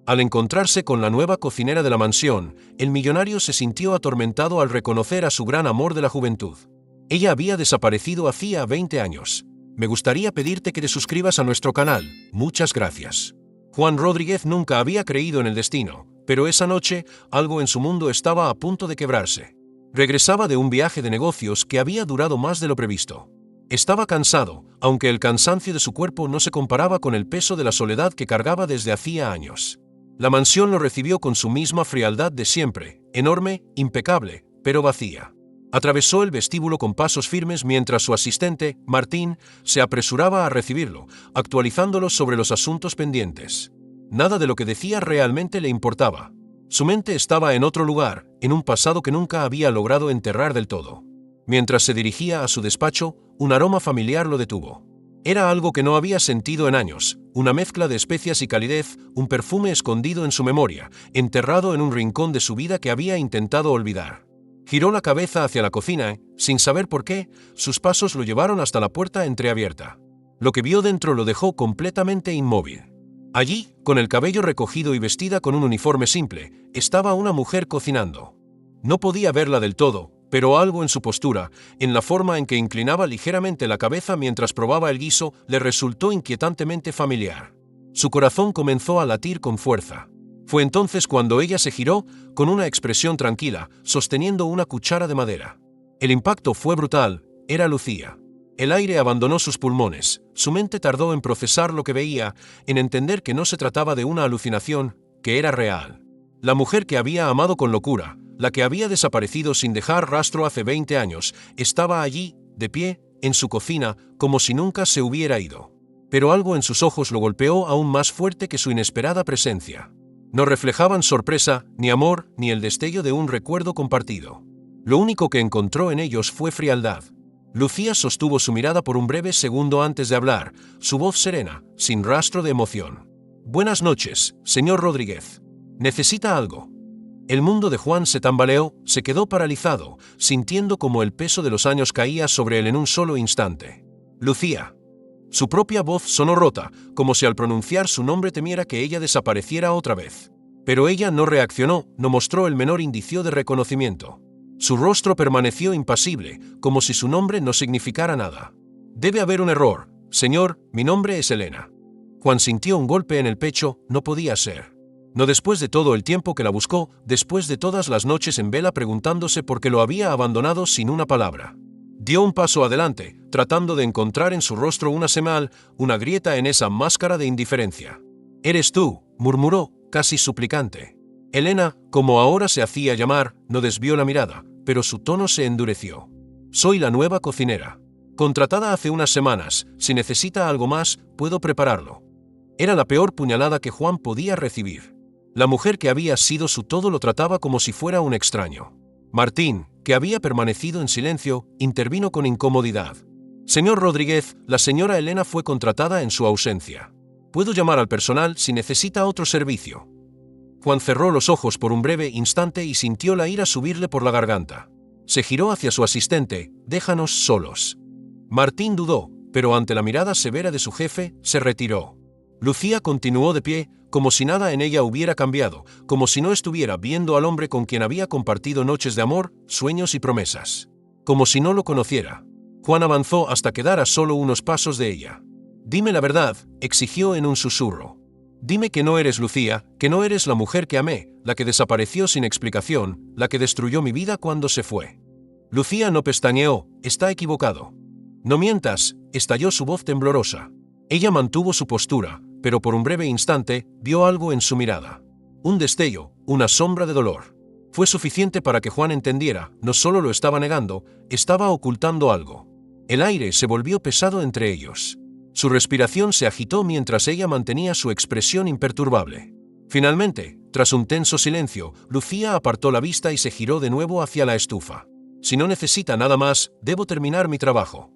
Al encontrarse con la nueva cocinera de la mansión, el millonario se sintió atormentado al reconocer a su gran amor de la juventud. Ella había desaparecido hacía 20 años. Me gustaría pedirte que te suscribas a nuestro canal. Muchas gracias. Juan Rodríguez nunca había creído en el destino, pero esa noche algo en su mundo estaba a punto de quebrarse. Regresaba de un viaje de negocios que había durado más de lo previsto. Estaba cansado, aunque el cansancio de su cuerpo no se comparaba con el peso de la soledad que cargaba desde hacía años. La mansión lo recibió con su misma frialdad de siempre, enorme, impecable, pero vacía. Atravesó el vestíbulo con pasos firmes mientras su asistente, Martín, se apresuraba a recibirlo, actualizándolo sobre los asuntos pendientes. Nada de lo que decía realmente le importaba. Su mente estaba en otro lugar, en un pasado que nunca había logrado enterrar del todo. Mientras se dirigía a su despacho, un aroma familiar lo detuvo. Era algo que no había sentido en años, una mezcla de especias y calidez, un perfume escondido en su memoria, enterrado en un rincón de su vida que había intentado olvidar. Giró la cabeza hacia la cocina y, sin saber por qué, sus pasos lo llevaron hasta la puerta entreabierta. Lo que vio dentro lo dejó completamente inmóvil. Allí, con el cabello recogido y vestida con un uniforme simple, estaba una mujer cocinando. No podía verla del todo, pero algo en su postura, en la forma en que inclinaba ligeramente la cabeza mientras probaba el guiso, le resultó inquietantemente familiar. Su corazón comenzó a latir con fuerza. Fue entonces cuando ella se giró, con una expresión tranquila, sosteniendo una cuchara de madera. El impacto fue brutal, era Lucía. El aire abandonó sus pulmones, su mente tardó en procesar lo que veía, en entender que no se trataba de una alucinación, que era real. La mujer que había amado con locura, la que había desaparecido sin dejar rastro hace 20 años, estaba allí, de pie, en su cocina, como si nunca se hubiera ido. Pero algo en sus ojos lo golpeó aún más fuerte que su inesperada presencia. No reflejaban sorpresa, ni amor, ni el destello de un recuerdo compartido. Lo único que encontró en ellos fue frialdad. Lucía sostuvo su mirada por un breve segundo antes de hablar, su voz serena, sin rastro de emoción. «Buenas noches, señor Rodríguez. ¿Necesita algo?» El mundo de Juan se tambaleó, se quedó paralizado, sintiendo como el peso de los años caía sobre él en un solo instante. «Lucía». Su propia voz sonó rota, como si al pronunciar su nombre temiera que ella desapareciera otra vez. Pero ella no reaccionó, no mostró el menor indicio de reconocimiento. Su rostro permaneció impasible, como si su nombre no significara nada. «Debe haber un error. Señor, mi nombre es Elena». Juan sintió un golpe en el pecho, no podía ser. No después de todo el tiempo que la buscó, después de todas las noches en vela preguntándose por qué lo había abandonado sin una palabra. Dio un paso adelante, tratando de encontrar en su rostro una señal, una grieta en esa máscara de indiferencia. «Eres tú», murmuró, casi suplicante. Elena, como ahora se hacía llamar, no desvió la mirada, pero su tono se endureció. «Soy la nueva cocinera. Contratada hace unas semanas, si necesita algo más, puedo prepararlo». Era la peor puñalada que Juan podía recibir. La mujer que había sido su todo lo trataba como si fuera un extraño. Martín, que había permanecido en silencio, intervino con incomodidad. «Señor Rodríguez, la señora Elena fue contratada en su ausencia. Puedo llamar al personal si necesita otro servicio». Juan cerró los ojos por un breve instante y sintió la ira subirle por la garganta. Se giró hacia su asistente. «Déjanos solos». Martín dudó, pero ante la mirada severa de su jefe, se retiró. Lucía continuó de pie, como si nada en ella hubiera cambiado, como si no estuviera viendo al hombre con quien había compartido noches de amor, sueños y promesas. Como si no lo conociera. Juan avanzó hasta quedar a solo unos pasos de ella. «Dime la verdad», exigió en un susurro. «Dime que no eres Lucía, que no eres la mujer que amé, la que desapareció sin explicación, la que destruyó mi vida cuando se fue». Lucía no pestañeó. «Está equivocado». «No mientas», estalló su voz temblorosa. Ella mantuvo su postura, pero por un breve instante vio algo en su mirada. Un destello, una sombra de dolor. Fue suficiente para que Juan entendiera, no solo lo estaba negando, estaba ocultando algo. El aire se volvió pesado entre ellos. Su respiración se agitó mientras ella mantenía su expresión imperturbable. Finalmente, tras un tenso silencio, Lucía apartó la vista y se giró de nuevo hacia la estufa. «Si no necesita nada más, debo terminar mi trabajo».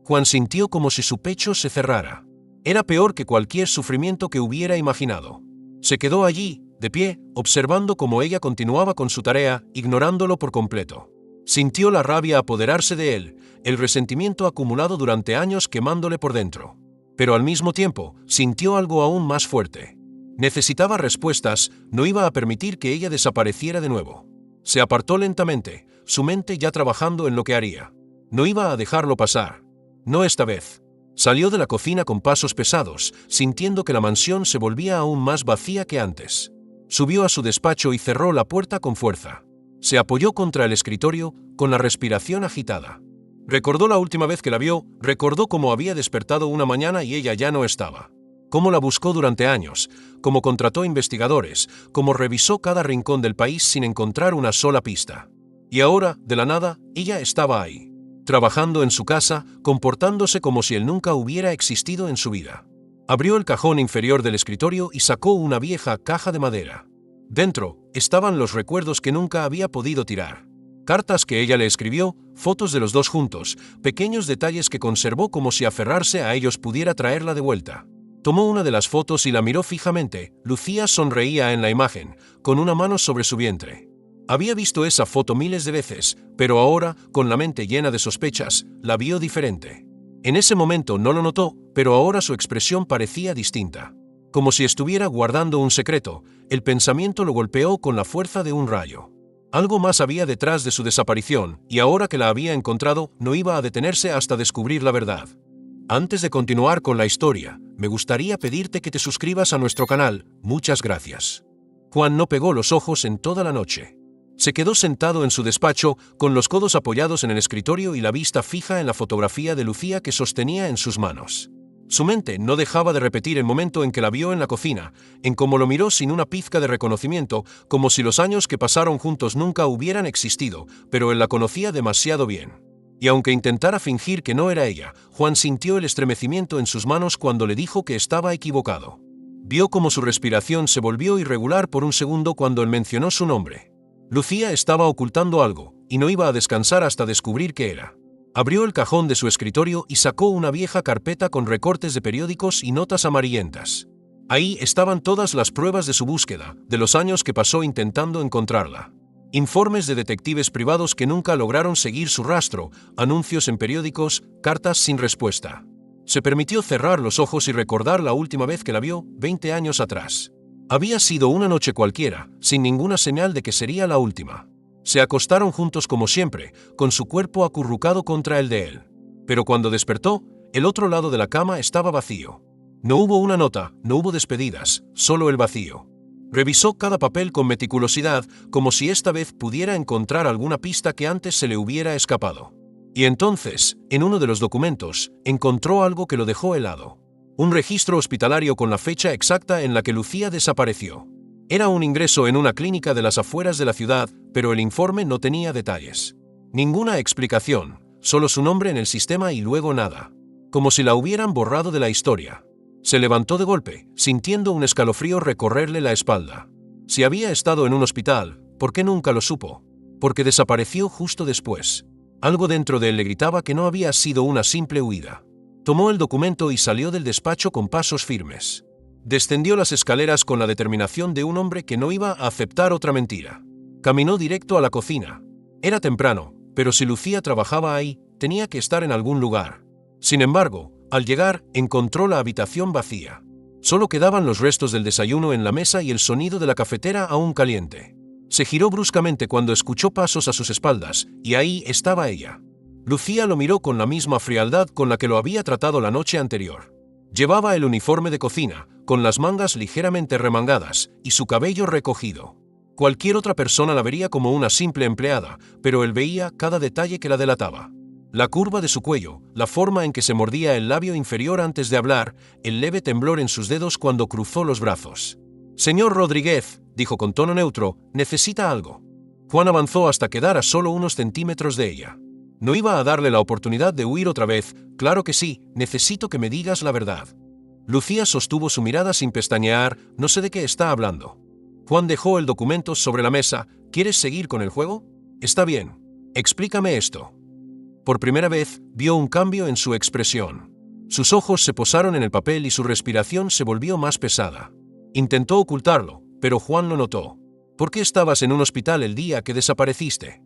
Juan sintió como si su pecho se cerrara. Era peor que cualquier sufrimiento que hubiera imaginado. Se quedó allí, de pie, observando cómo ella continuaba con su tarea, ignorándolo por completo. Sintió la rabia apoderarse de él, el resentimiento acumulado durante años quemándole por dentro. Pero al mismo tiempo, sintió algo aún más fuerte. Necesitaba respuestas, no iba a permitir que ella desapareciera de nuevo. Se apartó lentamente, su mente ya trabajando en lo que haría. No iba a dejarlo pasar. No esta vez. Salió de la cocina con pasos pesados, sintiendo que la mansión se volvía aún más vacía que antes. Subió a su despacho y cerró la puerta con fuerza. Se apoyó contra el escritorio, con la respiración agitada. Recordó la última vez que la vio, recordó cómo había despertado una mañana y ella ya no estaba. Cómo la buscó durante años, cómo contrató investigadores, cómo revisó cada rincón del país sin encontrar una sola pista. Y ahora, de la nada, ella estaba ahí, trabajando en su casa, comportándose como si él nunca hubiera existido en su vida. Abrió el cajón inferior del escritorio y sacó una vieja caja de madera. Dentro estaban los recuerdos que nunca había podido tirar. Cartas que ella le escribió, fotos de los dos juntos, pequeños detalles que conservó como si aferrarse a ellos pudiera traerla de vuelta. Tomó una de las fotos y la miró fijamente. Lucía sonreía en la imagen, con una mano sobre su vientre. Había visto esa foto miles de veces, pero ahora, con la mente llena de sospechas, la vio diferente. En ese momento no lo notó, pero ahora su expresión parecía distinta. Como si estuviera guardando un secreto, el pensamiento lo golpeó con la fuerza de un rayo. Algo más había detrás de su desaparición, y ahora que la había encontrado, no iba a detenerse hasta descubrir la verdad. Antes de continuar con la historia, me gustaría pedirte que te suscribas a nuestro canal. Muchas gracias. Juan no pegó los ojos en toda la noche. Se quedó sentado en su despacho, con los codos apoyados en el escritorio y la vista fija en la fotografía de Lucía que sostenía en sus manos. Su mente no dejaba de repetir el momento en que la vio en la cocina, en cómo lo miró sin una pizca de reconocimiento, como si los años que pasaron juntos nunca hubieran existido, pero él la conocía demasiado bien. Y aunque intentara fingir que no era ella, Juan sintió el estremecimiento en sus manos cuando le dijo que estaba equivocado. Vio cómo su respiración se volvió irregular por un segundo cuando él mencionó su nombre. Lucía estaba ocultando algo, y no iba a descansar hasta descubrir qué era. Abrió el cajón de su escritorio y sacó una vieja carpeta con recortes de periódicos y notas amarillentas. Ahí estaban todas las pruebas de su búsqueda, de los años que pasó intentando encontrarla. Informes de detectives privados que nunca lograron seguir su rastro, anuncios en periódicos, cartas sin respuesta. Se permitió cerrar los ojos y recordar la última vez que la vio, 20 años atrás. Había sido una noche cualquiera, sin ninguna señal de que sería la última. Se acostaron juntos como siempre, con su cuerpo acurrucado contra el de él. Pero cuando despertó, el otro lado de la cama estaba vacío. No hubo una nota, no hubo despedidas, solo el vacío. Revisó cada papel con meticulosidad, como si esta vez pudiera encontrar alguna pista que antes se le hubiera escapado. Y entonces, en uno de los documentos, encontró algo que lo dejó helado. Un registro hospitalario con la fecha exacta en la que Lucía desapareció. Era un ingreso en una clínica de las afueras de la ciudad, pero el informe no tenía detalles. Ninguna explicación, solo su nombre en el sistema y luego nada. Como si la hubieran borrado de la historia. Se levantó de golpe, sintiendo un escalofrío recorrerle la espalda. Si había estado en un hospital, ¿por qué nunca lo supo? Porque desapareció justo después. Algo dentro de él le gritaba que no había sido una simple huida. Tomó el documento y salió del despacho con pasos firmes. Descendió las escaleras con la determinación de un hombre que no iba a aceptar otra mentira. Caminó directo a la cocina. Era temprano, pero si Lucía trabajaba ahí, tenía que estar en algún lugar. Sin embargo, al llegar, encontró la habitación vacía. Solo quedaban los restos del desayuno en la mesa y el sonido de la cafetera aún caliente. Se giró bruscamente cuando escuchó pasos a sus espaldas, y ahí estaba ella. Lucía lo miró con la misma frialdad con la que lo había tratado la noche anterior. Llevaba el uniforme de cocina, con las mangas ligeramente remangadas, y su cabello recogido. Cualquier otra persona la vería como una simple empleada, pero él veía cada detalle que la delataba. La curva de su cuello, la forma en que se mordía el labio inferior antes de hablar, el leve temblor en sus dedos cuando cruzó los brazos. «Señor Rodríguez», dijo con tono neutro, «necesita algo». Juan avanzó hasta quedar a solo unos centímetros de ella. No iba a darle la oportunidad de huir otra vez. «Claro que sí, necesito que me digas la verdad». Lucía sostuvo su mirada sin pestañear. «No sé de qué está hablando». Juan dejó el documento sobre la mesa. «¿Quieres seguir con el juego? Está bien. Explícame esto». Por primera vez, vio un cambio en su expresión. Sus ojos se posaron en el papel y su respiración se volvió más pesada. Intentó ocultarlo, pero Juan lo notó. «¿Por qué estabas en un hospital el día que desapareciste?»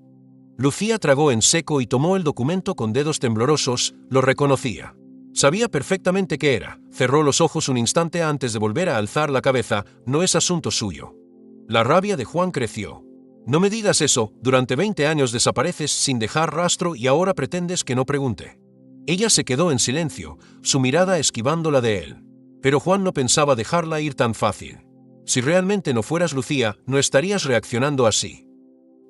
Lucía tragó en seco y tomó el documento con dedos temblorosos. Lo reconocía. Sabía perfectamente qué era. Cerró los ojos un instante antes de volver a alzar la cabeza. No es asunto suyo. La rabia de Juan creció. No me digas eso, durante 20 años desapareces sin dejar rastro y ahora pretendes que no pregunte. Ella se quedó en silencio, su mirada esquivando la de él. Pero Juan no pensaba dejarla ir tan fácil. Si realmente no fueras Lucía, no estarías reaccionando así.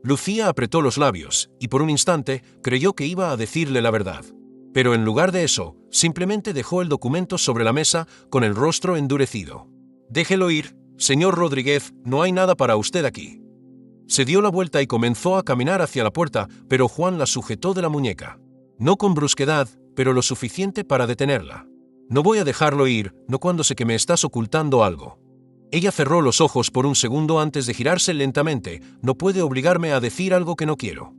Lucía apretó los labios, y por un instante creyó que iba a decirle la verdad. Pero en lugar de eso, simplemente dejó el documento sobre la mesa con el rostro endurecido. «Déjelo ir, señor Rodríguez, no hay nada para usted aquí». Se dio la vuelta y comenzó a caminar hacia la puerta, pero Juan la sujetó de la muñeca. No con brusquedad, pero lo suficiente para detenerla. «No voy a dejarlo ir, no cuando sé que me estás ocultando algo». Ella cerró los ojos por un segundo antes de girarse lentamente. «No puede obligarme a decir algo que no quiero».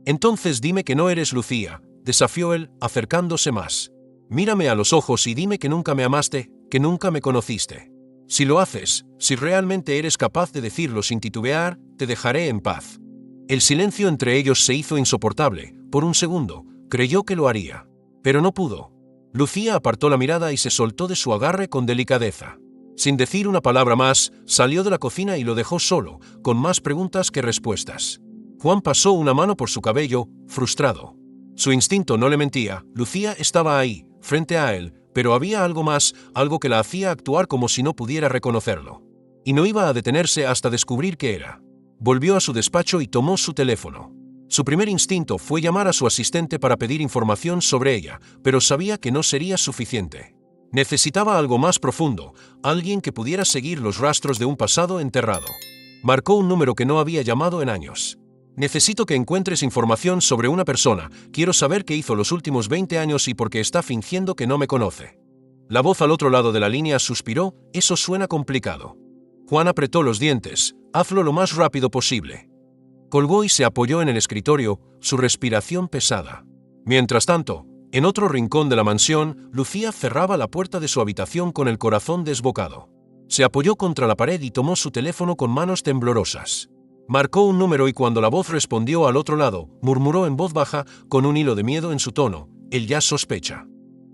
«Entonces dime que no eres Lucía», desafió él, acercándose más. «Mírame a los ojos y dime que nunca me amaste, que nunca me conociste. Si lo haces, si realmente eres capaz de decirlo sin titubear, te dejaré en paz». El silencio entre ellos se hizo insoportable. Por un segundo, creyó que lo haría. Pero no pudo. Lucía apartó la mirada y se soltó de su agarre con delicadeza. Sin decir una palabra más, salió de la cocina y lo dejó solo, con más preguntas que respuestas. Juan pasó una mano por su cabello, frustrado. Su instinto no le mentía, Lucía estaba ahí, frente a él, pero había algo más, algo que la hacía actuar como si no pudiera reconocerlo. Y no iba a detenerse hasta descubrir qué era. Volvió a su despacho y tomó su teléfono. Su primer instinto fue llamar a su asistente para pedir información sobre ella, pero sabía que no sería suficiente. Necesitaba algo más profundo, alguien que pudiera seguir los rastros de un pasado enterrado. Marcó un número que no había llamado en años. «Necesito que encuentres información sobre una persona. Quiero saber qué hizo los últimos 20 años y por qué está fingiendo que no me conoce». La voz al otro lado de la línea suspiró. «Eso suena complicado». Juan apretó los dientes. «Hazlo lo más rápido posible». Colgó y se apoyó en el escritorio, su respiración pesada. Mientras tanto, en otro rincón de la mansión, Lucía cerraba la puerta de su habitación con el corazón desbocado. Se apoyó contra la pared y tomó su teléfono con manos temblorosas. Marcó un número y cuando la voz respondió al otro lado, murmuró en voz baja, con un hilo de miedo en su tono: «Él ya sospecha».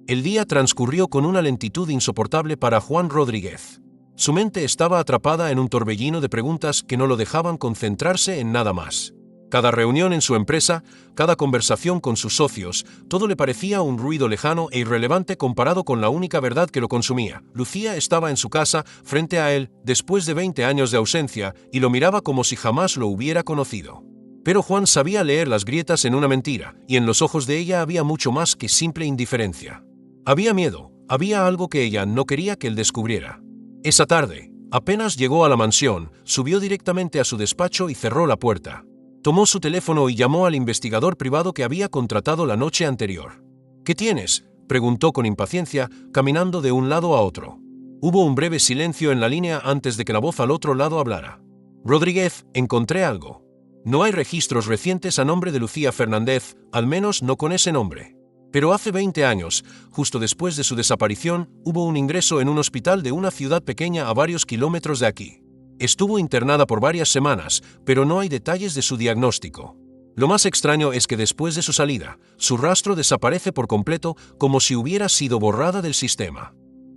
El día transcurrió con una lentitud insoportable para Juan Rodríguez. Su mente estaba atrapada en un torbellino de preguntas que no lo dejaban concentrarse en nada más. Cada reunión en su empresa, cada conversación con sus socios, todo le parecía un ruido lejano e irrelevante comparado con la única verdad que lo consumía. Lucía estaba en su casa, frente a él, después de 20 años de ausencia, y lo miraba como si jamás lo hubiera conocido. Pero Juan sabía leer las grietas en una mentira, y en los ojos de ella había mucho más que simple indiferencia. Había miedo, había algo que ella no quería que él descubriera. Esa tarde, apenas llegó a la mansión, subió directamente a su despacho y cerró la puerta. Tomó su teléfono y llamó al investigador privado que había contratado la noche anterior. «¿Qué tienes?», preguntó con impaciencia, caminando de un lado a otro. Hubo un breve silencio en la línea antes de que la voz al otro lado hablara. «Rodríguez, encontré algo. No hay registros recientes a nombre de Lucía Fernández, al menos no con ese nombre. Pero hace 20 años, justo después de su desaparición, hubo un ingreso en un hospital de una ciudad pequeña a varios kilómetros de aquí. Estuvo internada por varias semanas, pero no hay detalles de su diagnóstico. Lo más extraño es que después de su salida, su rastro desaparece por completo, como si hubiera sido borrada del sistema».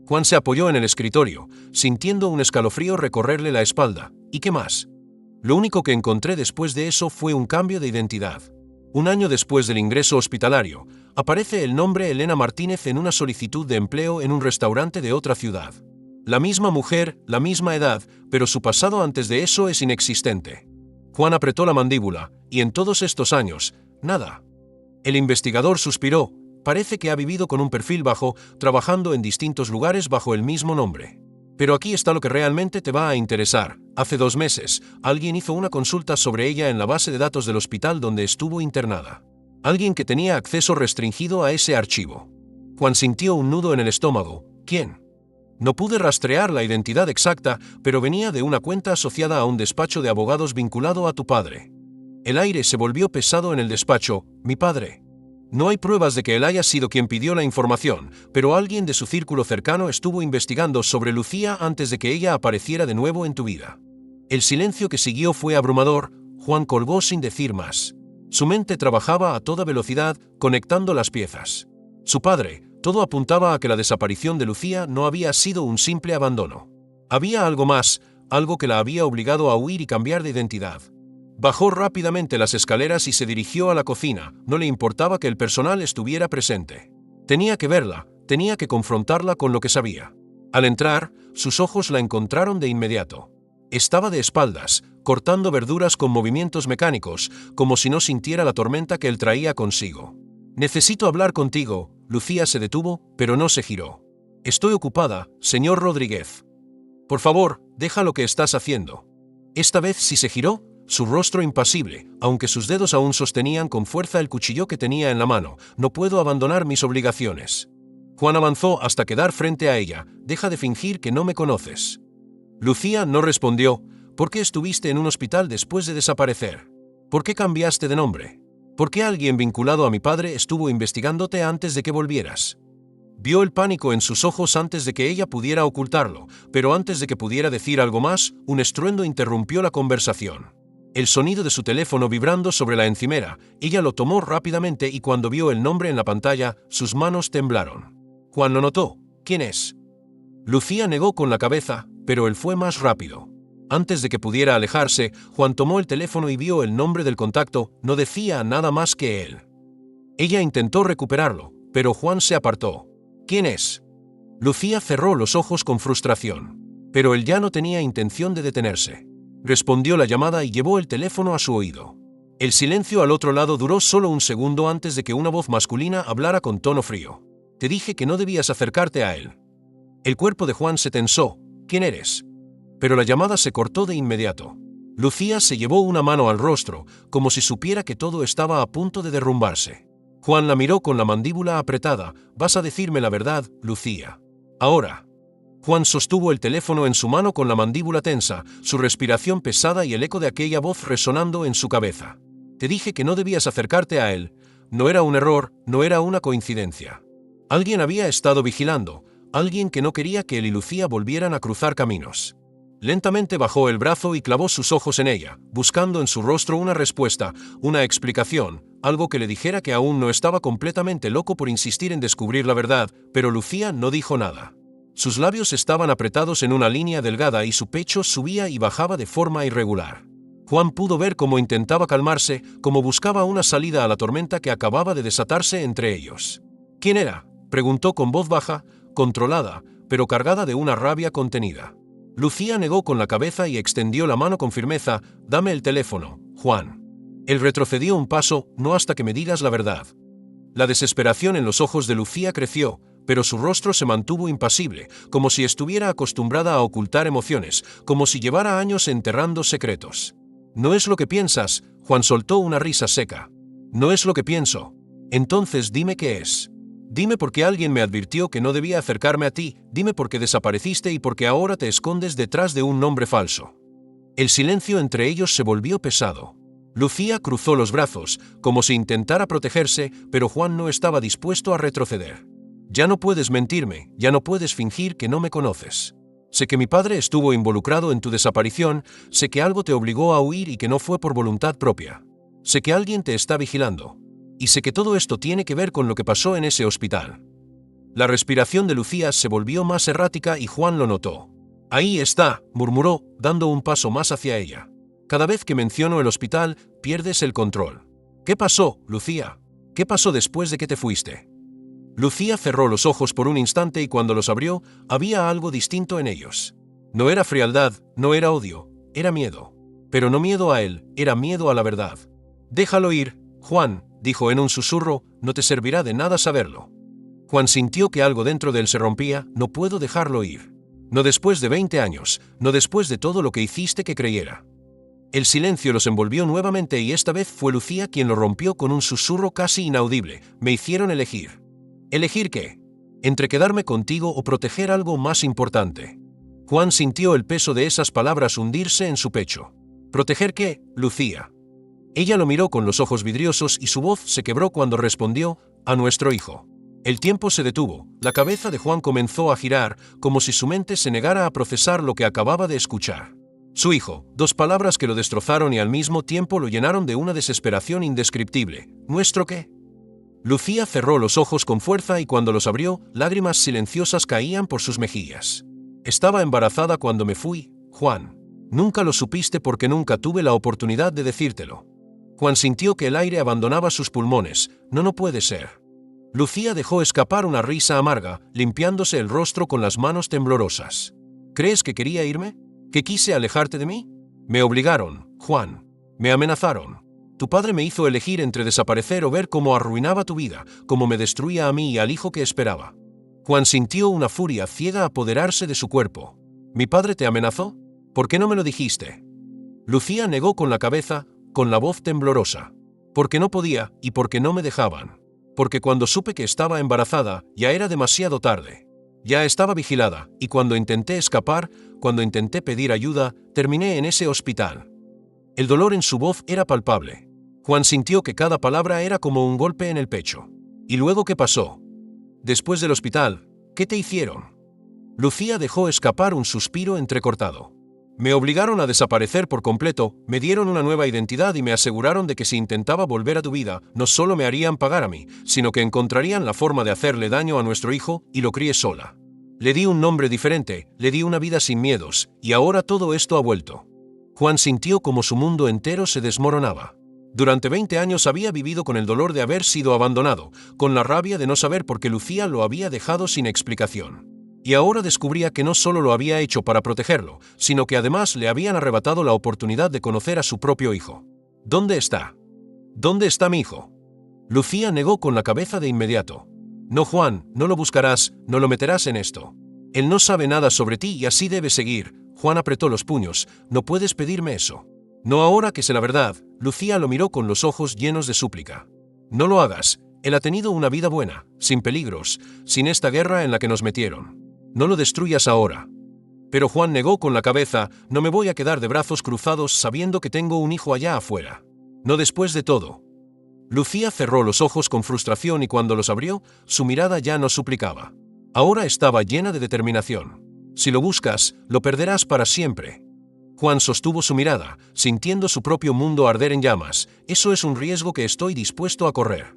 Juan se apoyó en el escritorio, sintiendo un escalofrío recorrerle la espalda. ¿Y qué más? «Lo único que encontré después de eso fue un cambio de identidad. Un año después del ingreso hospitalario, aparece el nombre Elena Martínez en una solicitud de empleo en un restaurante de otra ciudad. La misma mujer, la misma edad, pero su pasado antes de eso es inexistente». Juan apretó la mandíbula, y en todos estos años, nada. El investigador suspiró. «Parece que ha vivido con un perfil bajo, trabajando en distintos lugares bajo el mismo nombre. Pero aquí está lo que realmente te va a interesar. Hace 2 meses, alguien hizo una consulta sobre ella en la base de datos del hospital donde estuvo internada. Alguien que tenía acceso restringido a ese archivo». Juan sintió un nudo en el estómago. «¿Quién?». «No pude rastrear la identidad exacta, pero venía de una cuenta asociada a un despacho de abogados vinculado a tu padre». El aire se volvió pesado en el despacho. «¿Mi padre?». No hay pruebas de que él haya sido quien pidió la información, pero alguien de su círculo cercano estuvo investigando sobre Lucía antes de que ella apareciera de nuevo en tu vida». El silencio que siguió fue abrumador. Juan colgó sin decir más. Su mente trabajaba a toda velocidad, conectando las piezas. Su padre, Todo apuntaba a que la desaparición de Lucía no había sido un simple abandono. Había algo más, algo que la había obligado a huir y cambiar de identidad. Bajó rápidamente las escaleras y se dirigió a la cocina. No le importaba que el personal estuviera presente. Tenía que verla, tenía que confrontarla con lo que sabía. Al entrar, sus ojos la encontraron de inmediato. Estaba de espaldas, cortando verduras con movimientos mecánicos, como si no sintiera la tormenta que él traía consigo. «Necesito hablar contigo». Lucía se detuvo, pero no se giró. «Estoy ocupada, señor Rodríguez». «Por favor, deja lo que estás haciendo». Esta vez sí se giró, su rostro impasible, aunque sus dedos aún sostenían con fuerza el cuchillo que tenía en la mano. «No puedo abandonar mis obligaciones». Juan avanzó hasta quedar frente a ella. «Deja de fingir que no me conoces». Lucía no respondió. «¿Por qué estuviste en un hospital después de desaparecer? ¿Por qué cambiaste de nombre? ¿Por qué alguien vinculado a mi padre estuvo investigándote antes de que volvieras?» Vio el pánico en sus ojos antes de que ella pudiera ocultarlo, pero antes de que pudiera decir algo más, un estruendo interrumpió la conversación. El sonido de su teléfono vibrando sobre la encimera. Ella lo tomó rápidamente y cuando vio el nombre en la pantalla, sus manos temblaron. Juan lo notó. «¿Quién es?» Lucía negó con la cabeza, pero él fue más rápido. Antes de que pudiera alejarse, Juan tomó el teléfono y vio el nombre del contacto. No decía nada más que él. Ella intentó recuperarlo, pero Juan se apartó. «¿Quién es?» Lucía cerró los ojos con frustración. Pero él ya no tenía intención de detenerse. Respondió la llamada y llevó el teléfono a su oído. El silencio al otro lado duró solo un segundo antes de que una voz masculina hablara con tono frío. «Te dije que no debías acercarte a él». El cuerpo de Juan se tensó. «¿Quién eres?» Pero la llamada se cortó de inmediato. Lucía se llevó una mano al rostro, como si supiera que todo estaba a punto de derrumbarse. Juan la miró con la mandíbula apretada. «Vas a decirme la verdad, Lucía. Ahora». Juan sostuvo el teléfono en su mano con la mandíbula tensa, su respiración pesada y el eco de aquella voz resonando en su cabeza. «Te dije que no debías acercarte a él. No era un error, no era una coincidencia. Alguien había estado vigilando, alguien que no quería que él y Lucía volvieran a cruzar caminos». Lentamente bajó el brazo y clavó sus ojos en ella, buscando en su rostro una respuesta, una explicación, algo que le dijera que aún no estaba completamente loco por insistir en descubrir la verdad, pero Lucía no dijo nada. Sus labios estaban apretados en una línea delgada y su pecho subía y bajaba de forma irregular. Juan pudo ver cómo intentaba calmarse, cómo buscaba una salida a la tormenta que acababa de desatarse entre ellos. «¿Quién era?», preguntó con voz baja, controlada, pero cargada de una rabia contenida. Lucía negó con la cabeza y extendió la mano con firmeza. «Dame el teléfono, Juan». Él retrocedió un paso. «No hasta que me digas la verdad». La desesperación en los ojos de Lucía creció, pero su rostro se mantuvo impasible, como si estuviera acostumbrada a ocultar emociones, como si llevara años enterrando secretos. «No es lo que piensas», Juan soltó una risa seca. «No es lo que pienso». «Entonces dime qué es. Dime por qué alguien me advirtió que no debía acercarme a ti, dime por qué desapareciste y por qué ahora te escondes detrás de un nombre falso». El silencio entre ellos se volvió pesado. Lucía cruzó los brazos, como si intentara protegerse, pero Juan no estaba dispuesto a retroceder. «Ya no puedes mentirme, ya no puedes fingir que no me conoces. Sé que mi padre estuvo involucrado en tu desaparición, sé que algo te obligó a huir y que no fue por voluntad propia. Sé que alguien te está vigilando. Y sé que todo esto tiene que ver con lo que pasó en ese hospital». La respiración de Lucía se volvió más errática y Juan lo notó. «Ahí está», murmuró, dando un paso más hacia ella. «Cada vez que menciono el hospital, pierdes el control. ¿Qué pasó, Lucía? ¿Qué pasó después de que te fuiste?» Lucía cerró los ojos por un instante y cuando los abrió, había algo distinto en ellos. No era frialdad, no era odio, era miedo. Pero no miedo a él, era miedo a la verdad. «Déjalo ir, Juan», dijo en un susurro, «no te servirá de nada saberlo». Juan sintió que algo dentro de él se rompía. «No puedo dejarlo ir. No después de 20 años, no después de todo lo que hiciste que creyera». El silencio los envolvió nuevamente y esta vez fue Lucía quien lo rompió con un susurro casi inaudible. «Me hicieron elegir». «¿Elegir qué? Entre quedarme contigo o proteger algo más importante». Juan sintió el peso de esas palabras hundirse en su pecho. «¿Proteger qué, Lucía?» Ella lo miró con los ojos vidriosos y su voz se quebró cuando respondió: «A nuestro hijo». El tiempo se detuvo. La cabeza de Juan comenzó a girar, como si su mente se negara a procesar lo que acababa de escuchar. Su hijo, dos palabras que lo destrozaron y al mismo tiempo lo llenaron de una desesperación indescriptible. ¿Nuestro qué? Lucía cerró los ojos con fuerza y cuando los abrió, lágrimas silenciosas caían por sus mejillas. Estaba embarazada cuando me fui, Juan. Nunca lo supiste porque nunca tuve la oportunidad de decírtelo. Juan sintió que el aire abandonaba sus pulmones. No puede ser. Lucía dejó escapar una risa amarga, limpiándose el rostro con las manos temblorosas. ¿Crees que quería irme? ¿Que quise alejarte de mí? Me obligaron, Juan. Me amenazaron. Tu padre me hizo elegir entre desaparecer o ver cómo arruinaba tu vida, cómo me destruía a mí y al hijo que esperaba. Juan sintió una furia ciega apoderarse de su cuerpo. ¿Mi padre te amenazó? ¿Por qué no me lo dijiste? Lucía negó con la cabeza, con la voz temblorosa. Porque no podía y porque no me dejaban. Porque cuando supe que estaba embarazada, ya era demasiado tarde. Ya estaba vigilada, y cuando intenté escapar, cuando intenté pedir ayuda, terminé en ese hospital. El dolor en su voz era palpable. Juan sintió que cada palabra era como un golpe en el pecho. ¿Y luego qué pasó? Después del hospital, ¿qué te hicieron? Lucía dejó escapar un suspiro entrecortado. Me obligaron a desaparecer por completo, me dieron una nueva identidad y me aseguraron de que si intentaba volver a tu vida, no solo me harían pagar a mí, sino que encontrarían la forma de hacerle daño a nuestro hijo y lo crié sola. Le di un nombre diferente, le di una vida sin miedos, y ahora todo esto ha vuelto. Juan sintió como su mundo entero se desmoronaba. Durante 20 años había vivido con el dolor de haber sido abandonado, con la rabia de no saber por qué Lucía lo había dejado sin explicación. Y ahora descubría que no solo lo había hecho para protegerlo, sino que además le habían arrebatado la oportunidad de conocer a su propio hijo. ¿Dónde está? ¿Dónde está mi hijo? Lucía negó con la cabeza de inmediato. No, Juan, no lo buscarás, no lo meterás en esto. Él no sabe nada sobre ti y así debe seguir. Juan apretó los puños. No puedes pedirme eso. No ahora que sé la verdad. Lucía lo miró con los ojos llenos de súplica. No lo hagas. Él ha tenido una vida buena, sin peligros, sin esta guerra en la que nos metieron. No lo destruyas ahora. Pero Juan negó con la cabeza. No me voy a quedar de brazos cruzados sabiendo que tengo un hijo allá afuera. No después de todo. Lucía cerró los ojos con frustración y cuando los abrió, su mirada ya no suplicaba. Ahora estaba llena de determinación. Si lo buscas, lo perderás para siempre. Juan sostuvo su mirada, sintiendo su propio mundo arder en llamas. Eso es un riesgo que estoy dispuesto a correr.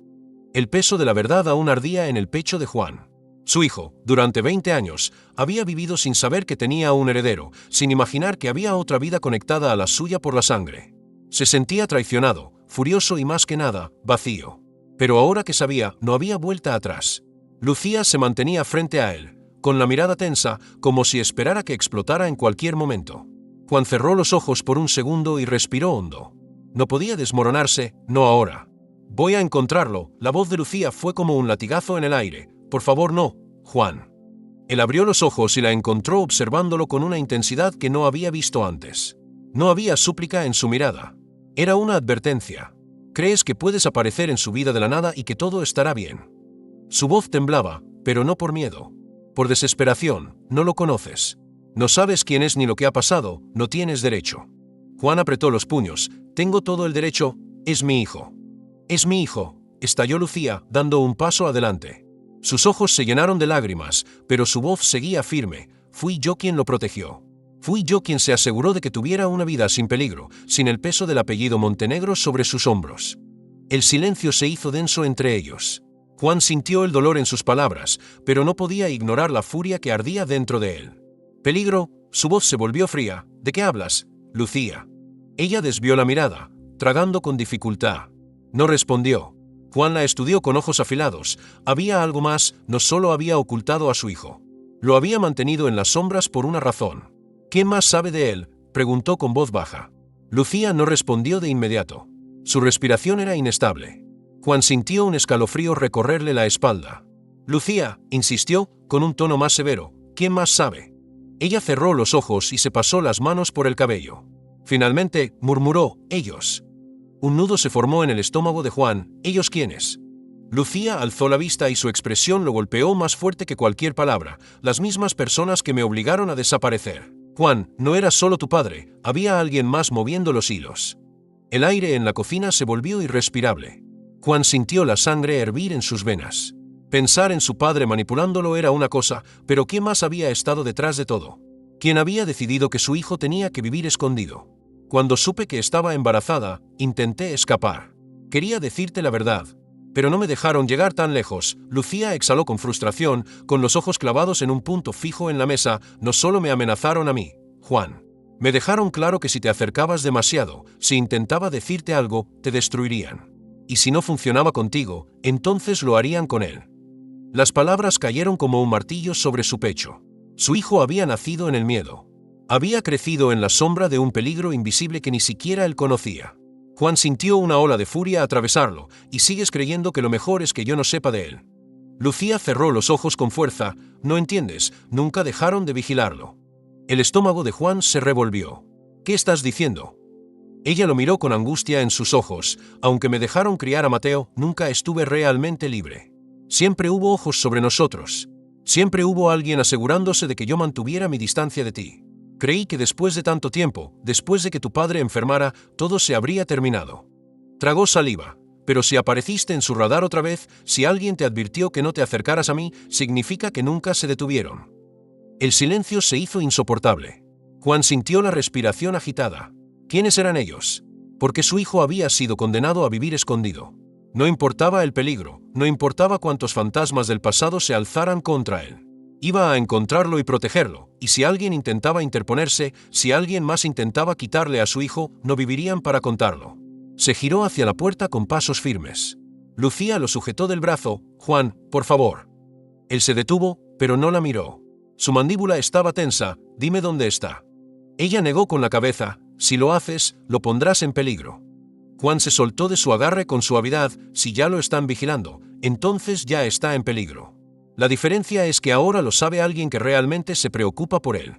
El peso de la verdad aún ardía en el pecho de Juan. Su hijo, durante 20 años, había vivido sin saber que tenía un heredero, sin imaginar que había otra vida conectada a la suya por la sangre. Se sentía traicionado, furioso y más que nada, vacío. Pero ahora que sabía, no había vuelta atrás. Lucía se mantenía frente a él, con la mirada tensa, como si esperara que explotara en cualquier momento. Juan cerró los ojos por un segundo y respiró hondo. No podía desmoronarse, no ahora. Voy a encontrarlo. La voz de Lucía fue como un latigazo en el aire. Por favor, no, Juan. Él abrió los ojos y la encontró observándolo con una intensidad que no había visto antes. No había súplica en su mirada. Era una advertencia. Crees que puedes aparecer en su vida de la nada y que todo estará bien. Su voz temblaba, pero no por miedo. Por desesperación. No lo conoces. No sabes quién es ni lo que ha pasado. No tienes derecho. Juan apretó los puños. Tengo todo el derecho. Es mi hijo. Es mi hijo, estalló Lucía, dando un paso adelante. Sus ojos se llenaron de lágrimas, pero su voz seguía firme. Fui yo quien lo protegió. Fui yo quien se aseguró de que tuviera una vida sin peligro, sin el peso del apellido Montenegro sobre sus hombros. El silencio se hizo denso entre ellos. Juan sintió el dolor en sus palabras, pero no podía ignorar la furia que ardía dentro de él. ¿Peligro? Su voz se volvió fría. ¿De qué hablas, Lucía? Ella desvió la mirada, tragando con dificultad. No respondió. Juan la estudió con ojos afilados. Había algo más, no solo había ocultado a su hijo. Lo había mantenido en las sombras por una razón. ¿Quién más sabe de él?, preguntó con voz baja. Lucía no respondió de inmediato. Su respiración era inestable. Juan sintió un escalofrío recorrerle la espalda. Lucía, insistió, con un tono más severo, ¿quién más sabe? Ella cerró los ojos y se pasó las manos por el cabello. Finalmente, murmuró, ellos. Un nudo se formó en el estómago de Juan. ¿Ellos quiénes? Lucía alzó la vista y su expresión lo golpeó más fuerte que cualquier palabra. Las mismas personas que me obligaron a desaparecer. Juan, no era solo tu padre, había alguien más moviendo los hilos. El aire en la cocina se volvió irrespirable. Juan sintió la sangre hervir en sus venas. Pensar en su padre manipulándolo era una cosa, pero ¿quién más había estado detrás de todo? ¿Quién había decidido que su hijo tenía que vivir escondido? Cuando supe que estaba embarazada, intenté escapar. Quería decirte la verdad, pero no me dejaron llegar tan lejos. Lucía exhaló con frustración, con los ojos clavados en un punto fijo en la mesa. No solo me amenazaron a mí, Juan. Me dejaron claro que si te acercabas demasiado, si intentaba decirte algo, te destruirían. Y si no funcionaba contigo, entonces lo harían con él. Las palabras cayeron como un martillo sobre su pecho. Su hijo había nacido en el miedo. Había crecido en la sombra de un peligro invisible que ni siquiera él conocía. Juan sintió una ola de furia atravesarlo, y sigues creyendo que lo mejor es que yo no sepa de él. Lucía cerró los ojos con fuerza. No entiendes, nunca dejaron de vigilarlo. El estómago de Juan se revolvió. ¿Qué estás diciendo? Ella lo miró con angustia en sus ojos. Aunque me dejaron criar a Mateo, nunca estuve realmente libre. Siempre hubo ojos sobre nosotros. Siempre hubo alguien asegurándose de que yo mantuviera mi distancia de ti. Creí que después de tanto tiempo, después de que tu padre enfermara, todo se habría terminado. Tragó saliva. Pero si apareciste en su radar otra vez, si alguien te advirtió que no te acercaras a mí, significa que nunca se detuvieron. El silencio se hizo insoportable. Juan sintió la respiración agitada. ¿Quiénes eran ellos? Porque su hijo había sido condenado a vivir escondido. No importaba el peligro, no importaba cuántos fantasmas del pasado se alzaran contra él. Iba a encontrarlo y protegerlo, y si alguien intentaba interponerse, si alguien más intentaba quitarle a su hijo, no vivirían para contarlo. Se giró hacia la puerta con pasos firmes. Lucía lo sujetó del brazo. Juan, por favor. Él se detuvo, pero no la miró. Su mandíbula estaba tensa. Dime dónde está. Ella negó con la cabeza. Si lo haces, lo pondrás en peligro. Juan se soltó de su agarre con suavidad. Si ya lo están vigilando, entonces ya está en peligro. La diferencia es que ahora lo sabe alguien que realmente se preocupa por él.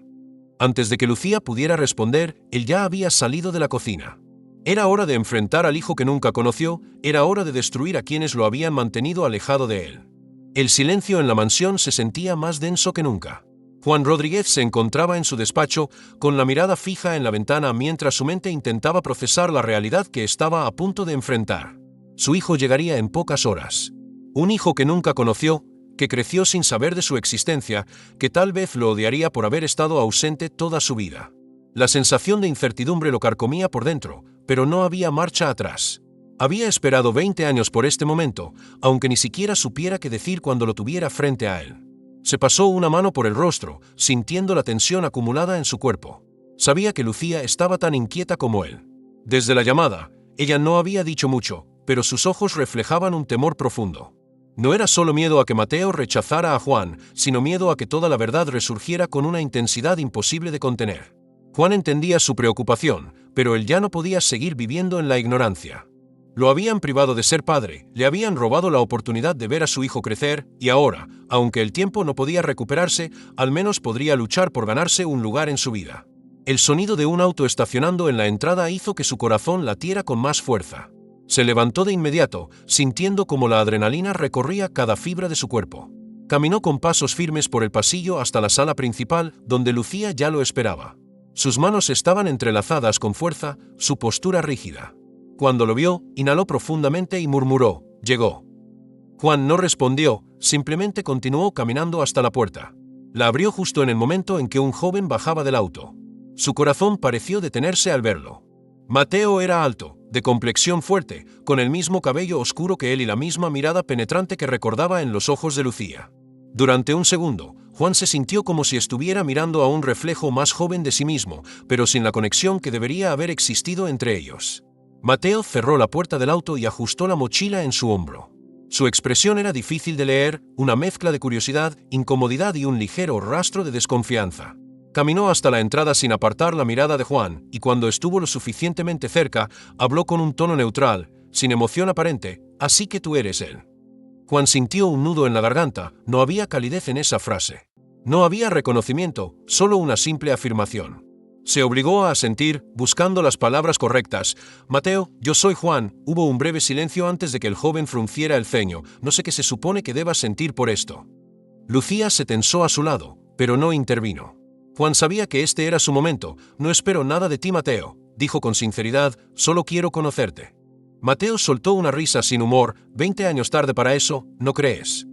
Antes de que Lucía pudiera responder, él ya había salido de la cocina. Era hora de enfrentar al hijo que nunca conoció, era hora de destruir a quienes lo habían mantenido alejado de él. El silencio en la mansión se sentía más denso que nunca. Juan Rodríguez se encontraba en su despacho, con la mirada fija en la ventana mientras su mente intentaba procesar la realidad que estaba a punto de enfrentar. Su hijo llegaría en pocas horas. Un hijo que nunca conoció, que creció sin saber de su existencia, que tal vez lo odiaría por haber estado ausente toda su vida. La sensación de incertidumbre lo carcomía por dentro, pero no había marcha atrás. Había esperado 20 años por este momento, aunque ni siquiera supiera qué decir cuando lo tuviera frente a él. Se pasó una mano por el rostro, sintiendo la tensión acumulada en su cuerpo. Sabía que Lucía estaba tan inquieta como él. Desde la llamada, ella no había dicho mucho, pero sus ojos reflejaban un temor profundo. No era solo miedo a que Mateo rechazara a Juan, sino miedo a que toda la verdad resurgiera con una intensidad imposible de contener. Juan entendía su preocupación, pero él ya no podía seguir viviendo en la ignorancia. Lo habían privado de ser padre, le habían robado la oportunidad de ver a su hijo crecer, y ahora, aunque el tiempo no podía recuperarse, al menos podría luchar por ganarse un lugar en su vida. El sonido de un auto estacionando en la entrada hizo que su corazón latiera con más fuerza. Se levantó de inmediato, sintiendo como la adrenalina recorría cada fibra de su cuerpo. Caminó con pasos firmes por el pasillo hasta la sala principal, donde Lucía ya lo esperaba. Sus manos estaban entrelazadas con fuerza, su postura rígida. Cuando lo vio, inhaló profundamente y murmuró, «Llegó». Juan no respondió, simplemente continuó caminando hasta la puerta. La abrió justo en el momento en que un joven bajaba del auto. Su corazón pareció detenerse al verlo. Mateo era alto, de complexión fuerte, con el mismo cabello oscuro que él y la misma mirada penetrante que recordaba en los ojos de Lucía. Durante un segundo, Juan se sintió como si estuviera mirando a un reflejo más joven de sí mismo, pero sin la conexión que debería haber existido entre ellos. Mateo cerró la puerta del auto y ajustó la mochila en su hombro. Su expresión era difícil de leer, una mezcla de curiosidad, incomodidad y un ligero rastro de desconfianza. Caminó hasta la entrada sin apartar la mirada de Juan, y cuando estuvo lo suficientemente cerca, habló con un tono neutral, sin emoción aparente, «Así que tú eres él». Juan sintió un nudo en la garganta, no había calidez en esa frase. No había reconocimiento, solo una simple afirmación. Se obligó a asentir, buscando las palabras correctas. «Mateo, yo soy Juan». Hubo un breve silencio antes de que el joven frunciera el ceño. «No sé qué se supone que debas sentir por esto». Lucía se tensó a su lado, pero no intervino. Juan sabía que este era su momento. «No espero nada de ti, Mateo», dijo con sinceridad, «solo quiero conocerte». Mateo soltó una risa sin humor. «20 años tarde para eso, ¿no crees?».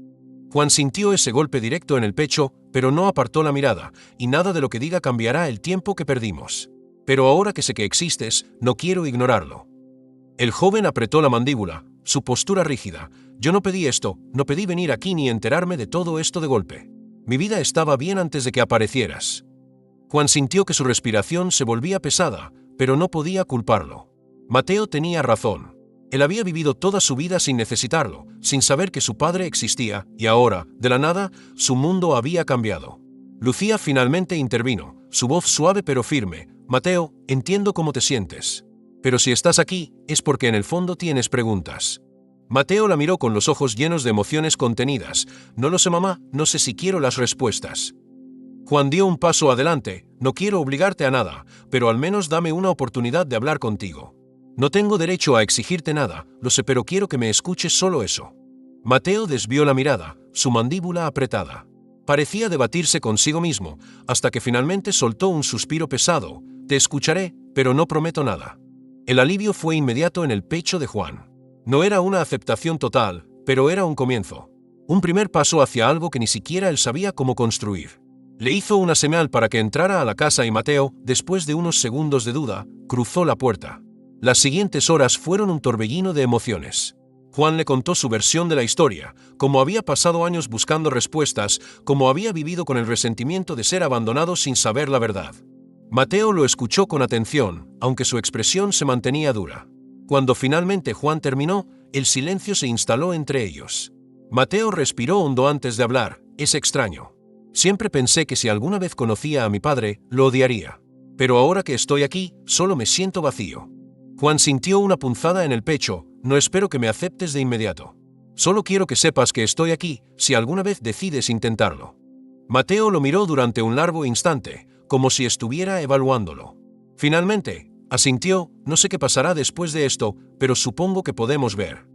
Juan sintió ese golpe directo en el pecho, pero no apartó la mirada, y nada de lo que diga cambiará el tiempo que perdimos. «Pero ahora que sé que existes, no quiero ignorarlo». El joven apretó la mandíbula. su postura rígida. Yo no pedí esto, no pedí venir aquí ni enterarme de todo esto de golpe. Mi vida estaba bien antes de que aparecieras. Juan sintió que su respiración se volvía pesada, pero no podía culparlo. Mateo tenía razón. Él había vivido toda su vida sin necesitarlo, sin saber que su padre existía, y ahora, de la nada, su mundo había cambiado. Lucía finalmente intervino, su voz suave pero firme. Mateo, entiendo cómo te sientes. Pero si estás aquí, es porque en el fondo tienes preguntas. Mateo la miró con los ojos llenos de emociones contenidas. No lo sé, mamá, no sé si quiero las respuestas. Juan dio un paso adelante. No quiero obligarte a nada, pero al menos dame una oportunidad de hablar contigo. No tengo derecho a exigirte nada, lo sé, pero quiero que me escuches solo eso. Mateo desvió la mirada, su mandíbula apretada. Parecía debatirse consigo mismo, hasta que finalmente soltó un suspiro pesado. Te escucharé, pero no prometo nada. El alivio fue inmediato en el pecho de Juan. No era una aceptación total, pero era un comienzo. Un primer paso hacia algo que ni siquiera él sabía cómo construir. Le hizo una señal para que entrara a la casa y Mateo, después de unos segundos de duda, cruzó la puerta. Las siguientes horas fueron un torbellino de emociones. Juan le contó su versión de la historia, cómo había pasado años buscando respuestas, cómo había vivido con el resentimiento de ser abandonado sin saber la verdad. Mateo lo escuchó con atención, aunque su expresión se mantenía dura. Cuando finalmente Juan terminó, el silencio se instaló entre ellos. Mateo respiró hondo antes de hablar. Es extraño. Siempre pensé que si alguna vez conocía a mi padre, lo odiaría. Pero ahora que estoy aquí, solo me siento vacío. Juan sintió una punzada en el pecho. No espero que me aceptes de inmediato. Solo quiero que sepas que estoy aquí, si alguna vez decides intentarlo. Mateo lo miró durante un largo instante, como si estuviera evaluándolo. Finalmente, asintió. No sé qué pasará después de esto, pero supongo que podemos ver.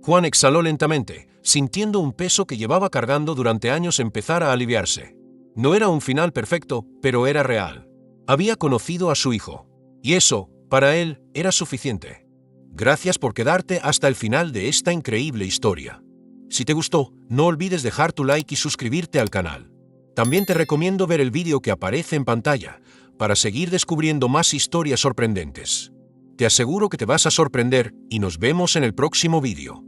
Juan exhaló lentamente, sintiendo un peso que llevaba cargando durante años empezar a aliviarse. No era un final perfecto, pero era real. Había conocido a su hijo. Y eso, para él, era suficiente. Gracias por quedarte hasta el final de esta increíble historia. Si te gustó, no olvides dejar tu like y suscribirte al canal. También te recomiendo ver el vídeo que aparece en pantalla, para seguir descubriendo más historias sorprendentes. Te aseguro que te vas a sorprender y nos vemos en el próximo vídeo.